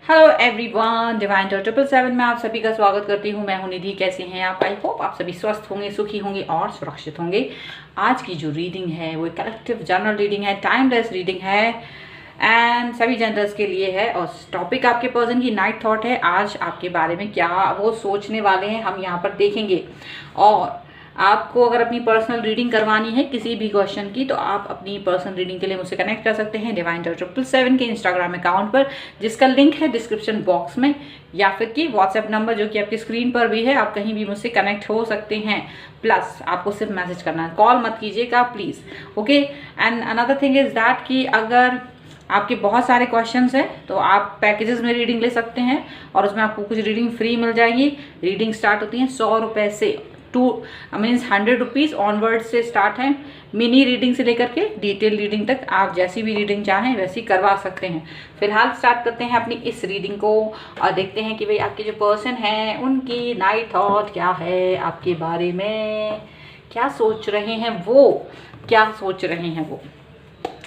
Hello everyone, divine 777 में आप सभी का स्वागत करती हूँ। मैं हूँ निधि। कैसे हैं आप? आई होप आप सभी स्वस्थ होंगे, सुखी होंगे और सुरक्षित होंगे। आज की जो रीडिंग है वो कलेक्टिव जनरल रीडिंग है, टाइमलेस रीडिंग है एंड सभी जेंडर्स के लिए है। और टॉपिक आपके पर्सन की नाइट थॉट है। आज आपके बारे में क्या वो सोचने वाले हैं हम यहाँ पर देखेंगे। और आपको अगर अपनी पर्सनल रीडिंग करवानी है किसी भी क्वेश्चन की तो आप अपनी पर्सनल रीडिंग के लिए मुझसे कनेक्ट कर सकते हैं डिवाइन 777 के इंस्टाग्राम अकाउंट पर, जिसका लिंक है डिस्क्रिप्शन बॉक्स में, या फिर कि व्हाट्सएप नंबर जो कि आपकी स्क्रीन पर भी है। आप कहीं भी मुझसे कनेक्ट हो सकते हैं। प्लस आपको सिर्फ मैसेज करना है, कॉल मत कीजिएगा please. Okay, and another thing is that कि अगर आपके बहुत सारे क्वेश्चंस हैं तो आप पैकेजेस में रीडिंग ले सकते हैं और उसमें आपको कुछ रीडिंग फ्री मिल जाएगी। रीडिंग स्टार्ट होती है 100 रुपये से, मीन्स 100 रुपीज़ ऑनवर्ड से स्टार्ट है। मिनी रीडिंग से लेकर के डिटेल रीडिंग तक आप जैसी भी रीडिंग चाहें वैसी करवा सकते हैं। फिलहाल स्टार्ट करते हैं अपनी इस रीडिंग को और देखते हैं कि भाई आपके जो पर्सन हैं उनकी नाइट थॉट क्या है, आपके बारे में क्या सोच रहे हैं, वो क्या सोच रहे हैं वो।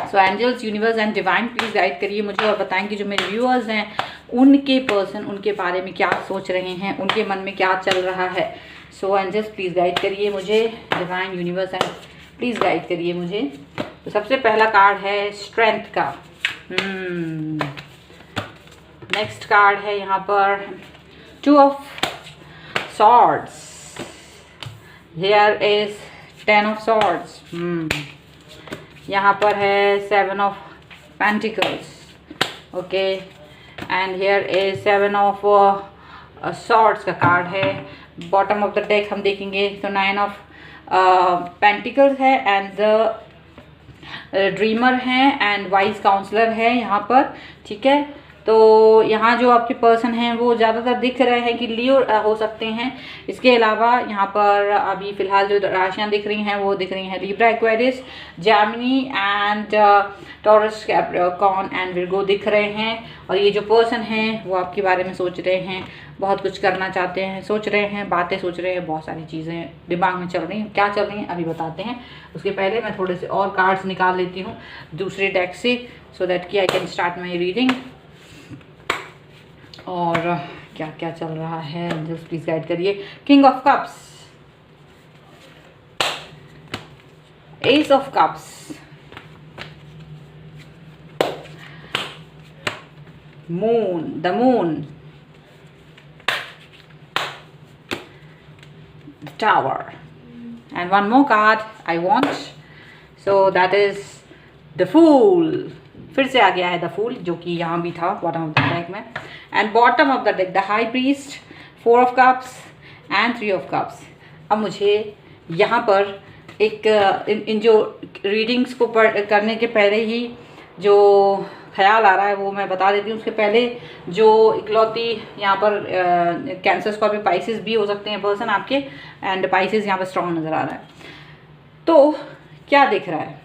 So angels, universe and divine please guide करिए मुझे और बताएं कि जो मेरे व्यूअर्स हैं उनके पर्सन उनके बारे में क्या सोच रहे हैं, उनके मन में क्या चल रहा है। सो एंजल्स प्लीज़ गाइड करिए मुझे, divine universe and please guide करिए मुझे। तो सबसे पहला कार्ड है स्ट्रेंथ का। नेक्स्ट कार्ड है यहाँ पर 2 of swords. Here is 10 of swords. यहाँ पर है 7 of pentacles. Okay, and here is 7 of swords का कार्ड है। बॉटम ऑफ द डेक हम देखेंगे तो 9 ऑफ पेंटिकल्स है एंड द ड्रीमर है एंड वाइज काउंसलर है यहाँ पर। ठीक है, तो यहाँ जो आपके पर्सन हैं वो ज़्यादातर दिख रहे हैं कि लियो हो सकते हैं। इसके अलावा यहाँ पर अभी फ़िलहाल जो राशियाँ दिख रही हैं वो दिख रही हैं Libra, Aquarius, Gemini and taurus, Capricorn and Virgo दिख रहे हैं। और ये जो पर्सन हैं वो आपके बारे में सोच रहे हैं, बहुत कुछ करना चाहते हैं, सोच रहे हैं, बातें सोच रहे हैं, बहुत सारी चीज़ें दिमाग में चल रही हैं। क्या चल रही हैं अभी बताते हैं। उसके पहले मैं थोड़े से और कार्ड्स निकाल लेती हूँ दूसरे डेक से, सो दैट कि I can start my reading. और क्या क्या चल रहा है जस्ट प्लीज गाइड करिए। King of cups, ace of cups, moon, the moon, tower, and one more card I want, so that is the fool. फिर से आ गया है द फूल जो कि यहाँ भी था बॉटम ऑफ द डेक में। And bottom of the deck the high priest, 4 of cups and 3 of cups. अब मुझे यहाँ पर एक इन जो रीडिंग्स को करने के पहले ही जो ख्याल आ रहा है वो मैं बता देती हूँ। उसके पहले जो इकलौती यहाँ पर कैंसर, स्कॉर्पियो, पाइसेस भी हो सकते हैं पर्सन आपके, एंड पाइसेस यहाँ पर स्ट्रॉन्ग नज़र आ रहा है। तो क्या दिख रहा है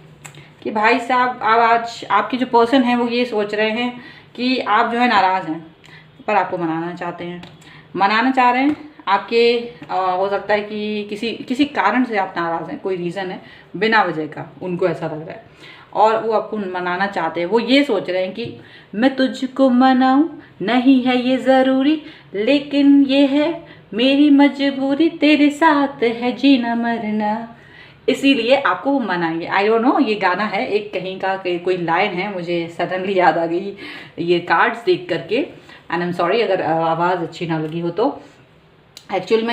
कि भाई साहब अब आज आपके जो पर्सन हैं वो ये सोच रहे हैं कि आप जो है नाराज़ हैं पर आपको मनाना चाहते हैं, मनाना चाह रहे हैं आपके। हो सकता है कि किसी कारण से आप नाराज़ हैं, कोई रीज़न है बिना वजह का, उनको ऐसा लग रहा है और वो आपको मनाना चाहते हैं। वो ये सोच रहे हैं कि मैं तुझको मनाऊं, नहीं है ये ज़रूरी, लेकिन ये है मेरी मजबूरी, तेरे साथ है जीना मरना, इसीलिए आपको वो मनाएंगे। आई डोंट नो, ये गाना है एक कहीं का, कोई लाइन है, मुझे सडनली याद आ गई ये कार्ड्स देख करके। एंड आई एम सॉरी अगर आवाज़ अच्छी ना लगी हो तो। एक्चुअल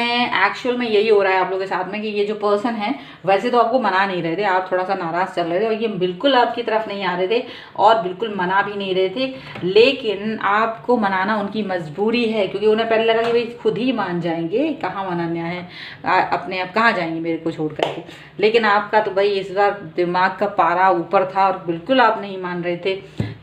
में यही हो रहा है आप लोगों के साथ में कि ये जो पर्सन है वैसे तो आपको मना नहीं रहे थे, आप थोड़ा सा नाराज़ चल रहे थे और ये बिल्कुल आपकी तरफ नहीं आ रहे थे और बिल्कुल मना भी नहीं रहे थे, लेकिन आपको मनाना उनकी मजबूरी है क्योंकि उन्हें पहले लगा कि भाई खुद ही मान जाएंगे, कहाँ मनाना है, अपने आप कहाँ जाएंगे मेरे को छोड़ करके। लेकिन आपका तो भाई इस बार दिमाग का पारा ऊपर था और बिल्कुल आप नहीं मान रहे थे,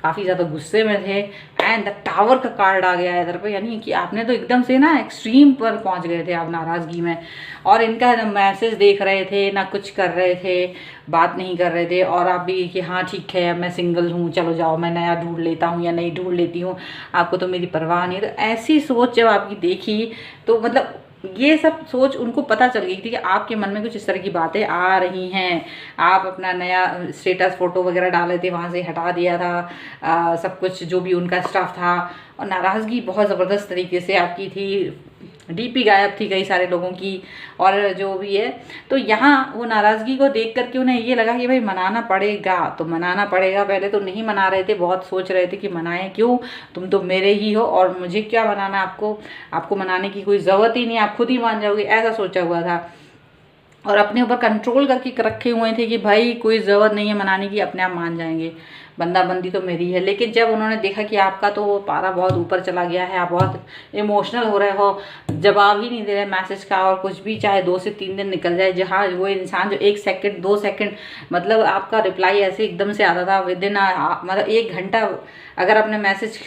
काफ़ी ज़्यादा गुस्से में थे। एंड द टावर का कार्ड आ गया है इधर पे, यानी कि आपने तो एकदम से ना एक्सट्रीम पर पहुंच गए थे आप नाराज़गी में। और इनका मैसेज देख रहे थे ना, कुछ कर रहे थे, बात नहीं कर रहे थे, और आप भी कि हाँ ठीक है मैं सिंगल हूँ, चलो जाओ मैं नया ढूंढ लेता हूँ या नहीं ढूंढ लेती हूँ, आपको तो मेरी परवाह नहीं। तो ऐसी सोच जब आपकी देखी तो मतलब ये सब सोच उनको पता चल गई थी कि आपके मन में कुछ इस तरह की बातें आ रही हैं। आप अपना नया स्टेटस फोटो वगैरह डाले थे, वहाँ से हटा दिया था सब कुछ जो भी उनका स्टफ था, और नाराज़गी बहुत ज़बरदस्त तरीके से आपकी थी, डीपी गायब थी कई सारे लोगों की, और जो भी है। तो यहाँ वो नाराज़गी को देख करके उन्हें ये लगा कि भाई मनाना पड़ेगा, तो मनाना पड़ेगा। पहले तो नहीं मना रहे थे, बहुत सोच रहे थे कि मनाएं क्यों, तुम तो मेरे ही हो और मुझे क्या मनाना, आपको मनाने की कोई ज़रूरत ही नहीं, आप खुद ही मान जाओगे, ऐसा सोचा हुआ था। और अपने ऊपर कंट्रोल करके रखे हुए थे कि भाई कोई ज़रूरत नहीं है मनाने की, अपने आप मान जाएंगे, बंदाबंदी तो मेरी है। लेकिन जब उन्होंने देखा कि आपका तो पारा बहुत ऊपर चला गया है, आप बहुत इमोशनल हो रहे हो, जवाब ही नहीं दे रहे मैसेज का, और कुछ भी चाहे 2 से 3 दिन निकल जाए, जहाँ वो इंसान जो 1 सेकंड 2 सेकंड मतलब आपका रिप्लाई ऐसे एकदम से आता था विद इन मतलब 1 घंटा अगर आपने मैसेज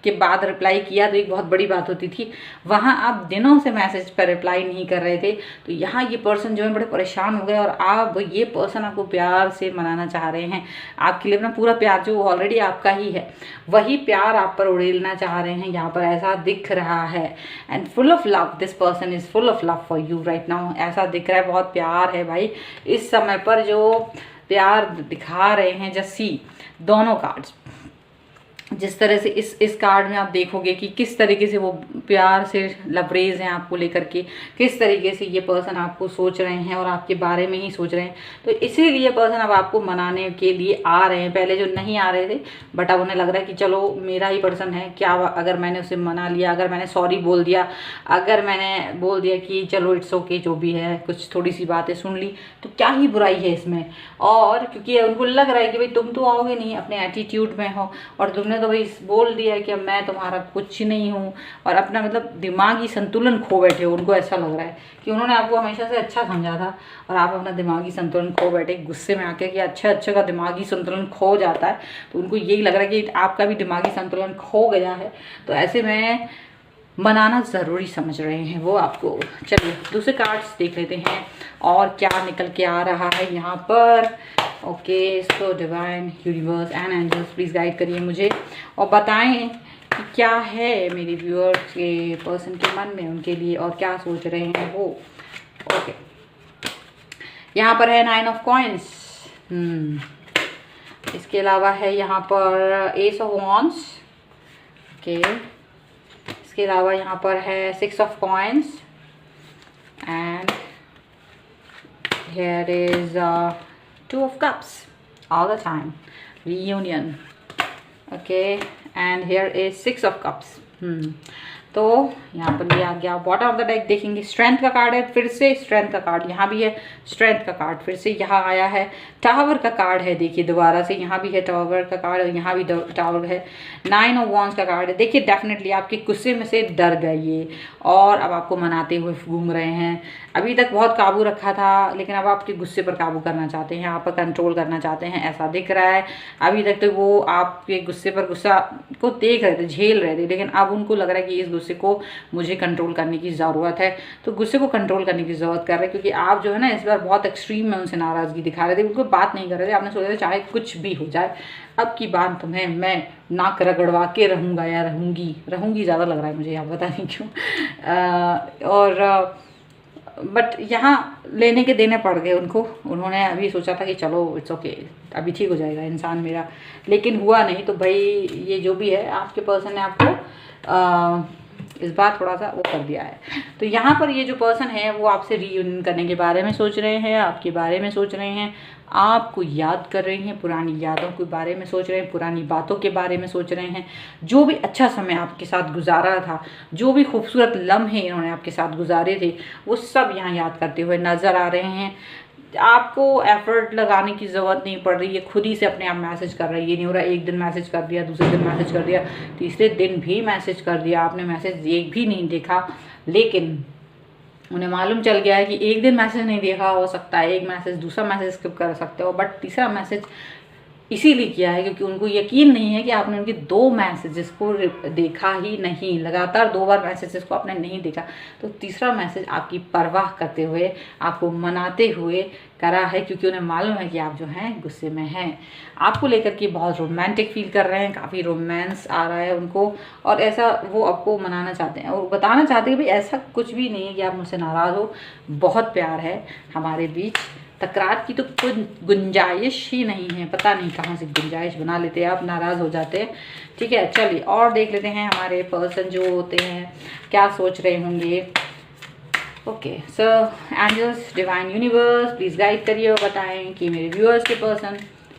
के बाद रिप्लाई किया तो एक बहुत बड़ी बात होती थी, वहाँ आप दिनों से मैसेज पर रिप्लाई नहीं कर रहे थे। तो यहाँ ये पर्सन जो है बड़े परेशान हो गए, और आप ये पर्सन आपको प्यार से मनाना चाह रहे हैं, आपके लिए अपना पूरा प्यार जो ऑलरेडी आपका ही है वही प्यार आप पर उड़ेलना चाह रहे हैं, यहाँ पर ऐसा दिख रहा है। And full of love, this person is full of love for you right now, ऐसा दिख रहा है, बहुत प्यार है भाई इस समय पर जो प्यार दिखा रहे हैं। जस्सी दोनों कार्ड्स जिस तरह से इस कार्ड में आप देखोगे कि किस तरीके से वो प्यार से लबरेज हैं आपको लेकर के, किस तरीके से ये पर्सन आपको सोच रहे हैं और आपके बारे में ही सोच रहे हैं। तो इसीलिए पर्सन अब आपको मनाने के लिए आ रहे हैं, पहले जो नहीं आ रहे थे, बट अब उन्हें लग रहा है कि चलो मेरा ही पर्सन है, क्या अगर मैंने उसे मना लिया, अगर मैंने सॉरी बोल दिया, अगर मैंने बोल दिया कि चलो इट्स ओके जो भी है, कुछ थोड़ी सी बातें सुन ली, तो क्या ही बुराई है इसमें। और क्योंकि उनको लग रहा है कि भाई तुम तो आओगे नहीं, अपने एटीट्यूड में हो, और तुमने तो भाई बोल दिया है कि अब मैं तुम्हारा कुछ नहीं हूँ, और अपना मतलब दिमागी संतुलन खो बैठे हो। उनको ऐसा लग रहा है कि उन्होंने आपको हमेशा से अच्छा समझा था और आप अपना दिमागी संतुलन खो बैठे, गुस्से में आके कि अच्छा का दिमागी संतुलन खो जाता है, तो उनको यही लग रहा है कि आपका भी दिमागी संतुलन खो गया है। तो ऐसे में मनाना ज़रूरी समझ रहे हैं वो आपको। चलिए दूसरे कार्ड्स देख लेते हैं और क्या निकल के आ रहा है यहाँ पर। Okay, so divine universe and angels please guide करिए मुझे और बताएं कि क्या है मेरे व्यूअर्स के पर्सन के मन में उनके लिए और क्या सोच रहे हैं वो। ओके, यहाँ पर है 9 ऑफ कॉइन्स, इसके अलावा है यहाँ पर एस ऑफ वॉन्ड्स। ओके, इसके अलावा यहाँ पर है 6 of coins and here is 2 of cups all the time, reunion. Okay, and here is 6 of cups. तो यहाँ पर भी आ गया। बॉटम ऑफ द डेक देखेंगे स्ट्रेंथ का कार्ड है, फिर से स्ट्रेंथ का कार्ड, यहाँ भी है स्ट्रेंथ का कार्ड, फिर से यहाँ आया है टावर का कार्ड है। देखिए दोबारा से यहाँ भी है टावर का कार्ड और यहाँ भी टावर है। 9 ऑफ वॉन्ड्स का कार्ड है। देखिए डेफिनेटली आपके गुस्से में से डर गए ये और अब आपको मनाते हुए घूम रहे हैं। अभी तक बहुत काबू रखा था लेकिन अब आपके गुस्से पर काबू करना चाहते हैं, आप पर कंट्रोल करना चाहते हैं, ऐसा दिख रहा है। अभी तक तो वो आपके गुस्से पर गुस्सा को देख रहे थे, झेल रहे थे, लेकिन अब उनको लग रहा है कि इस गुस्से को मुझे कंट्रोल करने की ज़रूरत है। तो गुस्से को कंट्रोल करने की ज़रूरत कर रहे हैं क्योंकि आप जो है ना इस बार बहुत एक्सट्रीम में उनसे नाराज़गी दिखा रहे थे, उनको बात नहीं कर रहे थे। आपने सोचा था चाहे कुछ भी हो जाए अब की बात तुम्हें मैं नाक रगड़वा के रहूँगा या रहूँगी ज़्यादा लग रहा है मुझे, यहाँ पता नहीं क्यों। बट यहाँ लेने के देने पड़ गए उनको। उन्होंने अभी सोचा था कि चलो इट्स ओके अभी ठीक हो जाएगा इंसान मेरा, लेकिन हुआ नहीं। तो भाई ये जो भी है आपके पर्सन ने आपको इस बार थोड़ा सा वो कर दिया है। तो यहाँ पर ये जो पर्सन है वो आपसे रीयूनियन करने के बारे में सोच रहे हैं, आपके बारे में सोच रहे हैं, आपको याद कर रहे हैं, पुरानी यादों के बारे में सोच रहे हैं, पुरानी बातों के बारे में सोच रहे हैं, जो भी अच्छा समय आपके साथ गुजारा था, जो भी खूबसूरत लम्हे इन्होंने आपके साथ गुजारे थे, वो सब यहाँ याद करते हुए नज़र आ रहे हैं। आपको एफर्ट लगाने की ज़रूरत नहीं पड़ रही है, खुद ही से अपने आप मैसेज कर रही है। ये नहीं हो रहा एक दिन मैसेज कर दिया, दूसरे दिन मैसेज कर दिया, तीसरे दिन भी मैसेज कर दिया, आपने मैसेज एक भी नहीं देखा, लेकिन उन्हें मालूम चल गया है कि एक दिन मैसेज नहीं देखा, हो सकता है एक मैसेज दूसरा मैसेज स्किप कर सकते हो, बट तीसरा मैसेज इसीलिए किया है क्योंकि उनको यकीन नहीं है कि आपने उनके 2 मैसेजेस को देखा ही नहीं, लगातार 2 बार मैसेजेस को आपने नहीं देखा, तो तीसरा मैसेज आपकी परवाह करते हुए, आपको मनाते हुए करा है, क्योंकि उन्हें मालूम है कि आप जो हैं गुस्से में हैं, आपको लेकर के बहुत रोमांटिक फील कर रहे हैं, काफ़ी रोमांस आ रहा है उनको, और ऐसा वो आपको मनाना चाहते हैं और बताना चाहते हैं कि भाई ऐसा कुछ भी नहीं है कि आप मुझसे नाराज़ हो, बहुत प्यार है हमारे बीच, तकरार की तो कोई गुंजाइश ही नहीं है। पता नहीं कहाँ से गुंजाइश बना लेते हैं आप, नाराज़ हो जाते हैं। ठीक है, चलिए और देख लेते हैं हमारे पर्सन जो होते हैं क्या सोच रहे होंगे। Okay sir, angels, divine universe please guide करिए और बताएं कि मेरे व्यूअर्स के पर्सन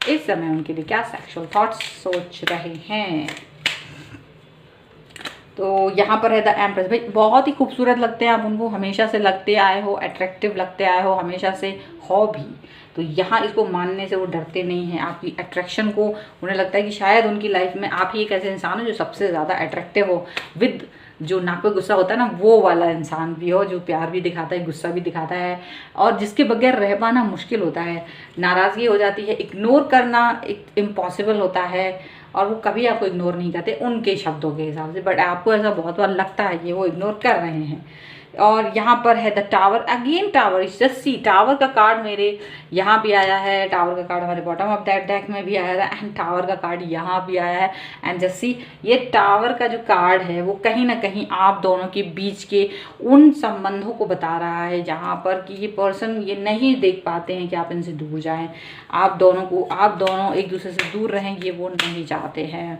इस समय उनके लिए क्या सेक्सुअल थॉट्स सोच रहे हैं। तो यहाँ पर है द एम्प्रेस। भाई बहुत ही खूबसूरत लगते हैं आप उनको, हमेशा से लगते आए हो, अट्रैक्टिव लगते आए हो, हमेशा से हो भी। तो यहाँ इसको मानने से वो डरते नहीं हैं आपकी अट्रैक्शन को। उन्हें लगता है कि शायद उनकी लाइफ में आप ही एक ऐसे इंसान हो जो सबसे ज़्यादा अट्रैक्टिव हो, विद जो नाक पे गुस्सा होता है ना, वो वाला इंसान भी हो, जो प्यार भी दिखाता है, गुस्सा भी दिखाता है, और जिसके बगैर रह पाना मुश्किल होता है। नाराज़गी हो जाती है, इग्नोर करना एक इम्पॉसिबल होता है, और वो कभी आपको इग्नोर नहीं करते उनके शब्दों के हिसाब से, बट आपको ऐसा बहुत बार लगता है कि वो इग्नोर कर रहे हैं। और यहाँ पर है द टावर, अगेन टावर, इस जस्ट सी टावर का कार्ड मेरे यहाँ भी आया है, टावर का कार्ड हमारे बॉटम ऑफ दैट डेक में भी आया था, एंड टावर का कार्ड यहाँ भी आया है। एंड जस्ट सी, ये टावर का जो कार्ड है वो कहीं ना कहीं आप दोनों के बीच के उन संबंधों को बता रहा है जहाँ पर कि ये पर्सन ये नहीं देख पाते हैं कि आप इनसे दूर जाएं, आप दोनों एक दूसरे से दूर रहें, ये वो नहीं चाहते हैं।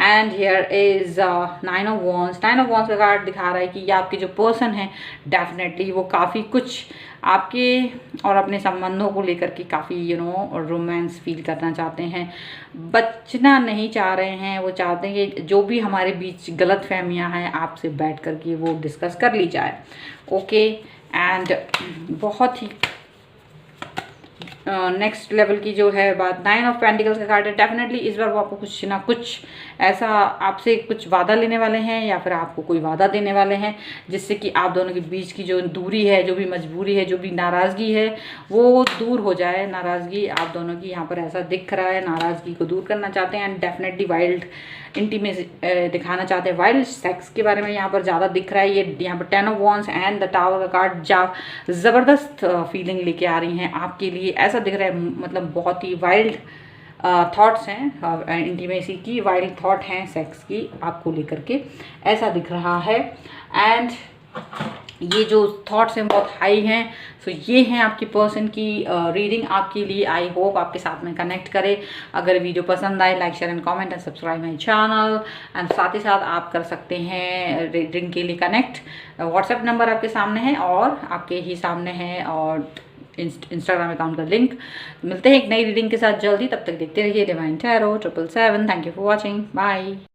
And here is 9 of wands. 9 of wands का कार्ड दिखा रहा है कि ये आपके जो पर्सन है डेफिनेटली वो काफ़ी कुछ आपके और अपने संबंधों को लेकर के काफ़ी रोमांस फील करना चाहते हैं, बचना नहीं चाह रहे हैं। वो चाहते हैं कि जो भी हमारे बीच गलत फहमियाँ हैं आपसे बैठ कर के वो डिस्कस कर ली जाए। ओके, एंड बहुत ही नेक्स्ट लेवल की जो है बात, 9 ऑफ पेंटिकल्स का कार्ड है। डेफिनेटली इस बार वो आपको कुछ ना कुछ ऐसा आपसे कुछ वादा लेने वाले हैं, या फिर आपको कोई वादा देने वाले हैं जिससे कि आप दोनों के बीच की जो दूरी है, जो भी मजबूरी है, जो भी नाराज़गी है वो दूर हो जाए। नाराज़गी आप दोनों की यहाँ पर ऐसा दिख रहा है, नाराज़गी को दूर करना चाहते हैं। एंड डेफिनेटली वाइल्ड इंटीमेसी दिखाना चाहते हैं, वाइल्ड सेक्स के बारे में यहाँ पर ज़्यादा दिख रहा है। ये यहाँ पर 10 of wands and the tower का कार्ड ज़बरदस्त फीलिंग लेके आ रही हैं आपके लिए, ऐसा दिख रहा है। मतलब बहुत ही वाइल्ड थॉट्स हैं, इंटीमेसी की वाइल्ड थॉट हैं सेक्स की आपको लेकर के, ऐसा दिख रहा है। एंड ये जो थॉट्स हैं बहुत हाई हैं। सो ये हैं आपकी पर्सन की रीडिंग आपके लिए। आई होप आपके साथ में कनेक्ट करे। अगर वीडियो पसंद आए, like share and comment and subscribe my channel. And साथ ही साथ आप कर सकते हैं रीडिंग के लिए कनेक्ट। व्हाट्सएप नंबर आपके सामने है और आपके ही सामने है, और इंस्टाग्राम अकाउंट का लिंक। मिलते हैं एक नई रीडिंग के साथ जल्दी, तब तक देखते रहिए divine tarot 777। Thank you for watching, bye.